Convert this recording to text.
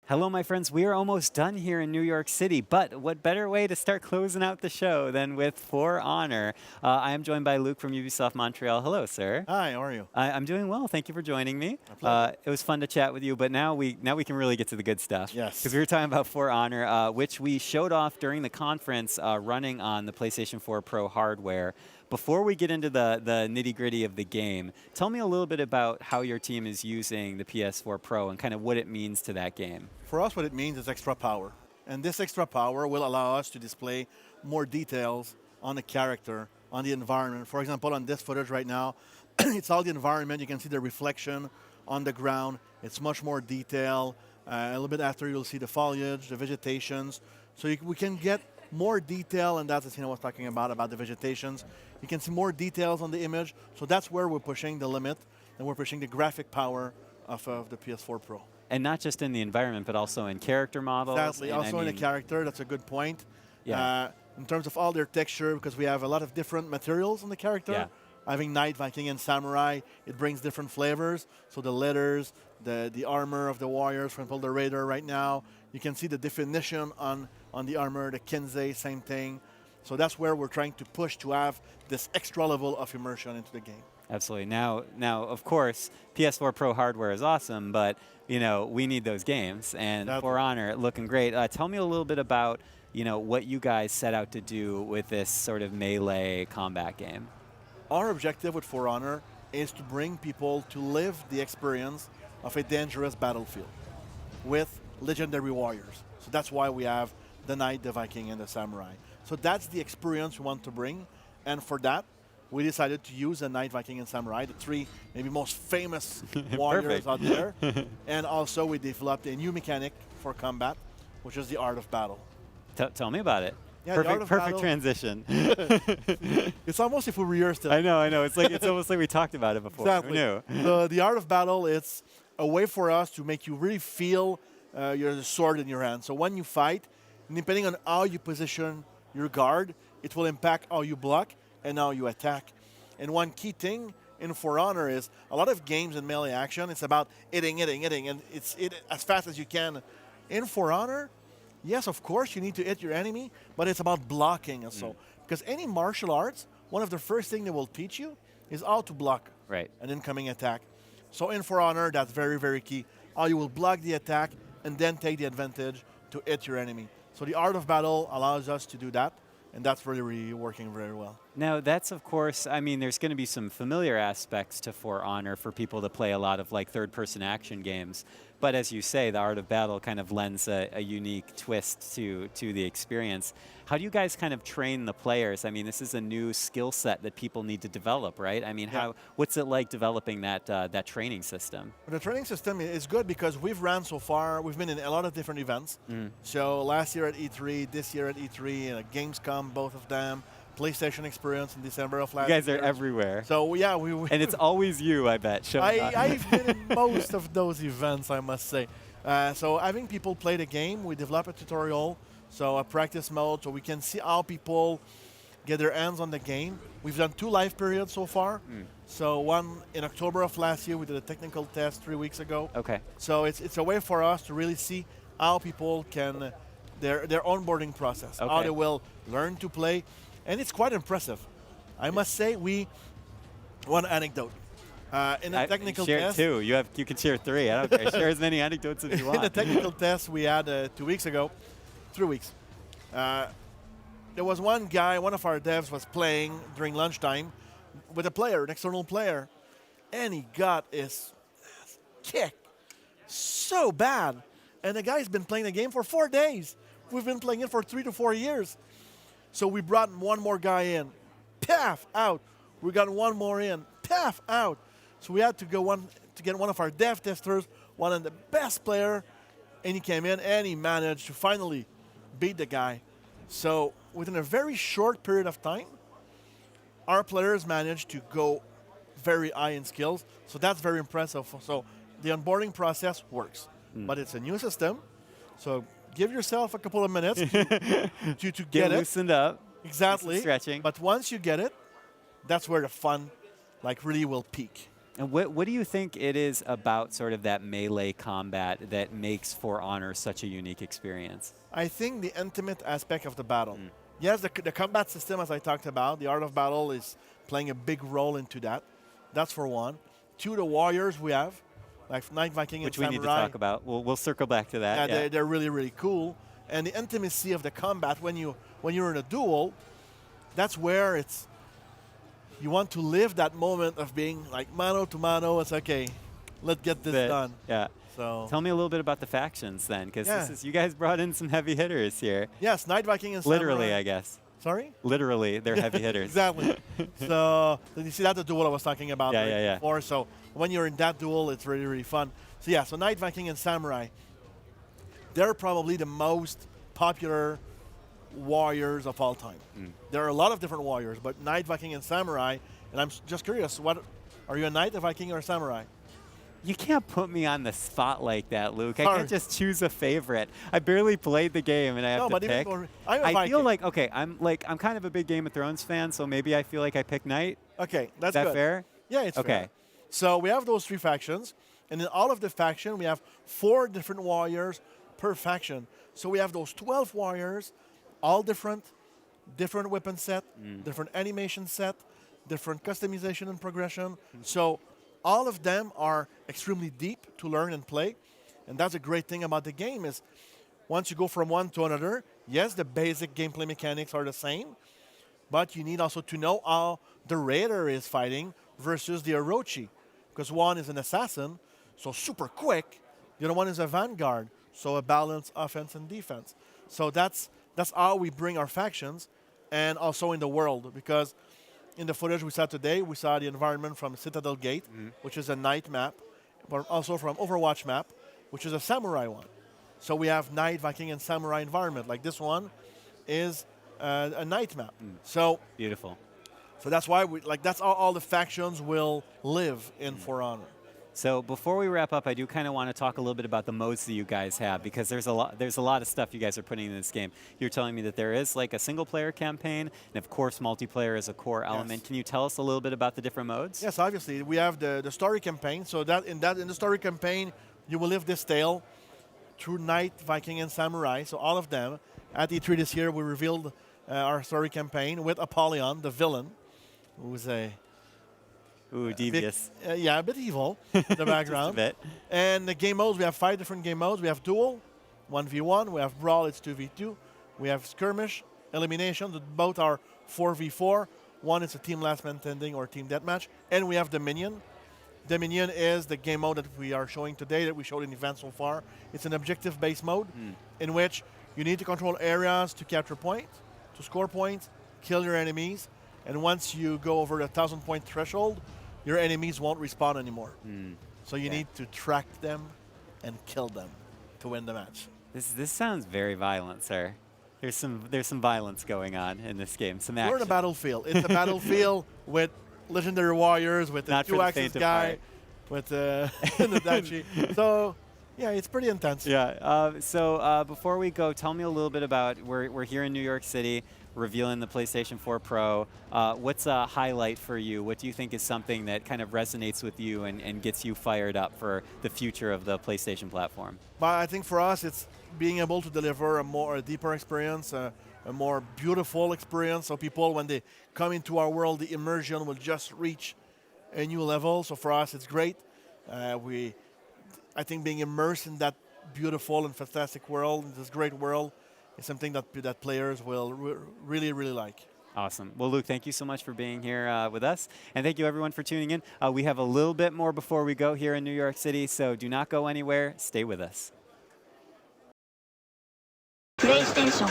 Hello, my friends. We are almost done here in New York City, but what better way to start closing out the show than with For Honor? I am joined by Luke from Ubisoft Montreal. Hello, sir. Hi, how are you? I'm doing well. Thank you for joining me. My pleasure. It was fun to chat with you, but now we can really get to the good stuff. Yes. Because we were talking about For Honor, which we showed off during the conference running on the PlayStation 4 Pro hardware. Before we get into the nitty-gritty of the game, tell me a little bit about how your team is using the PS4 Pro and kind of what it means to that game. For us, what it means is extra power. And this extra power will allow us to display more details on the character, on the environment. For example, on this footage right now, it's all the environment. You can see the reflection on the ground. It's much more detailed. A little bit after, you'll see the foliage, the vegetations. So we can get more detail, and that's the thing I was talking about the vegetations. You can see more details on the image. So that's where we're pushing the limit, and we're pushing the graphic power of the PS4 Pro. And not just in the environment, but also in character models. Exactly. Also in the character, that's a good point. Yeah. In terms of all their texture, because we have a lot of different materials on the character. Yeah. Having Knight, Viking, and Samurai, it brings different flavors. So the leathers, the armor of the warriors, for example, the Raider right now. You can see the definition on the armor, the Kinsei, same thing. So that's where we're trying to push to have this extra level of immersion into the game. Absolutely. Now, of course, PS4 Pro hardware is awesome, but we need those games. And For Honor, looking great. Tell me a little bit about what you guys set out to do with this sort of melee combat game. Our objective with For Honor is to bring people to live the experience of a dangerous battlefield with legendary warriors. So that's why we have the Knight, the Viking, and the Samurai. So that's the experience we want to bring. And for that, we decided to use the Knight, Viking, and Samurai, the three maybe most famous warriors out there. And also we developed a new mechanic for combat, which is the Art of Battle. Tell me about it. Yeah, perfect transition. It's almost if we rehearsed it. I know. It's almost like we talked about it before. Exactly. Who knew? The Art of Battle, it's a way for us to make you really feel your sword in your hand. So when you fight, depending on how you position your guard, it will impact how you block and how you attack. And one key thing in For Honor is a lot of games in melee action, it's about hitting, and it's as fast as you can. In For Honor, yes, of course, you need to hit your enemy, but it's about blocking also. Because any martial arts, one of the first things they will teach you is how to block an incoming attack. So in For Honor, that's very, very key. How you will block the attack and then take the advantage to hit your enemy. So the Art of Battle allows us to do that, and that's really, really working very well. Now, that's, of course, there's going to be some familiar aspects to For Honor for people to play a lot of third-person action games. But as you say, the Art of Battle kind of lends a unique twist to the experience. How do you guys kind of train the players? This is a new skill set that people need to develop, right? What's it like developing that training system? The training system is good because we've ran so far. We've been in a lot of different events. So last year at E3, this year at E3, Gamescom, both of them. PlayStation Experience in December of last year. You guys are everywhere. So yeah, and it's always you, I bet. I've been in most of those events, I must say. So having people play the game, we develop a tutorial, so a practice mode, so we can see how people get their hands on the game. We've done 2 live periods so far. So one in October of last year, we did a technical test 3 weeks ago. Okay. So it's a way for us to really see how people can, their onboarding process, how they will learn to play. And it's quite impressive. I must say, one anecdote. In the technical test. Share 2. You can share 3. I don't care. Share as many anecdotes as you want. In the technical test we had 2 weeks ago, 3 weeks. There was one guy, one of our devs was playing during lunchtime with a player, an external player, and he got his kick so bad. And the guy's been playing the game for 4 days. We've been playing it for 3 to 4 years. So we brought one more guy in, paff, out. We got one more in, paff, out. So we had to go to get one of our dev testers, one of the best player, and he came in and he managed to finally beat the guy. So within a very short period of time, our players managed to go very high in skills. So that's very impressive. So the onboarding process works, but it's a new system. So give yourself a couple of minutes to get it. Loosened up. Exactly. Stretching. But once you get it, that's where the fun really will peak. And what do you think it is about sort of that melee combat that makes For Honor such a unique experience? I think the intimate aspect of the battle. Yes, the combat system, as I talked about, the art of battle is playing a big role into that. That's for one. Two, the warriors we have, like Night Viking and Which we Samurai. need to talk about. We'll circle back to that. Yeah, Yeah. they're really, really cool. And the intimacy of the combat when you're in a duel, that's where you want to live that moment of being like mano to mano. It's okay, let's get this done. Yeah. So Tell me a little bit about the factions then, because Yeah. you guys brought in some heavy hitters here. yes, Night Viking and Literally, Samurai. I guess. Sorry. Literally, they're heavy hitters. Exactly. So you see, that's the duel I was talking about Yeah. before. So when you're in that duel, it's really, really fun. So yeah, so Night Viking and Samurai, they're probably the most popular warriors of all time. There are a lot of different warriors, but Night Viking and Samurai, and I'm just curious, what are you, a Knight, a Viking, or a Samurai? You can't put me on the spot like that, Luke. I Sorry. can't just choose a favorite. I barely played the game, and I have No, to but pick. even I'm a I Viking. feel like I'm kind of a big Game of Thrones fan, so maybe I feel like I pick Knight. Okay, that's Is that good. fair? Yeah, it's Okay. fair. So we have those three factions, and in all of the faction, we have 4 different warriors per faction. So we have those 12 warriors, all different weapon set, different animation set, different customization and progression. So all of them are extremely deep to learn and play, and that's a great thing about the game is once you go from one to another, yes, the basic gameplay mechanics are the same, but you need also to know how the Raider is fighting versus the Orochi. Because one is an assassin, so super quick. The other one is a vanguard, so a balanced offense and defense. So that's how we bring our factions, and also in the world. Because in the footage we saw today, we saw the environment from Citadel Gate, which is a Knight map, but also from Overwatch map, which is a Samurai one. So we have Knight, Viking, and Samurai environment. Like this one is a Knight map. So Beautiful. so that's why that's how all the factions will live in For Honor. So before we wrap up, I do kind of want to talk a little bit about the modes that you guys have, because there's a lot of stuff you guys are putting in this game. You're telling me that there is like a single player campaign, and of course multiplayer is a core element. Can you tell us a little bit about the different modes? Yes, obviously we have the story campaign. So in the story campaign, you will live this tale through Knight, Viking, and Samurai. So all of them. At E3 this year, we revealed our story campaign with Apollyon, the villain, who's a Ooh, devious. a bit evil in the background. Just a bit. And the game modes, we have 5 different game modes. We have duel, 1v1. We have brawl, it's 2v2. We have skirmish, elimination, that both are 4v4. One is a team last man standing or team deathmatch. And we have Dominion. Dominion is the game mode that we are showing today, that we showed in the event so far. It's an objective-based mode in which you need to control areas to capture points, to score points, kill your enemies. And once you go over the 1,000-point threshold, your enemies won't respawn anymore. So you need to track them and kill them to win the match. This sounds very violent, sir. There's some violence going on in this game. Some action. We're in a battlefield. It's a battlefield with legendary warriors, with Not the for the two-axis faint of guy, heart. with the Dachi. So, yeah, it's pretty intense. Yeah. So before we go, tell me a little bit about we're here in New York City, revealing the PlayStation 4 Pro. What's a highlight for you? What do you think is something that kind of resonates with you and gets you fired up for the future of the PlayStation platform? But I think for us, it's being able to deliver a deeper experience, a more beautiful experience. So people, when they come into our world, the immersion will just reach a new level. So for us, it's great. I think being immersed in that beautiful and fantastic world, in this great world, is something that players will really, really like. Awesome. Well, Luke, thank you so much for being here with us. And thank you, everyone, for tuning in. We have a little bit more before we go here in New York City, so do not go anywhere. Stay with us. PlayStation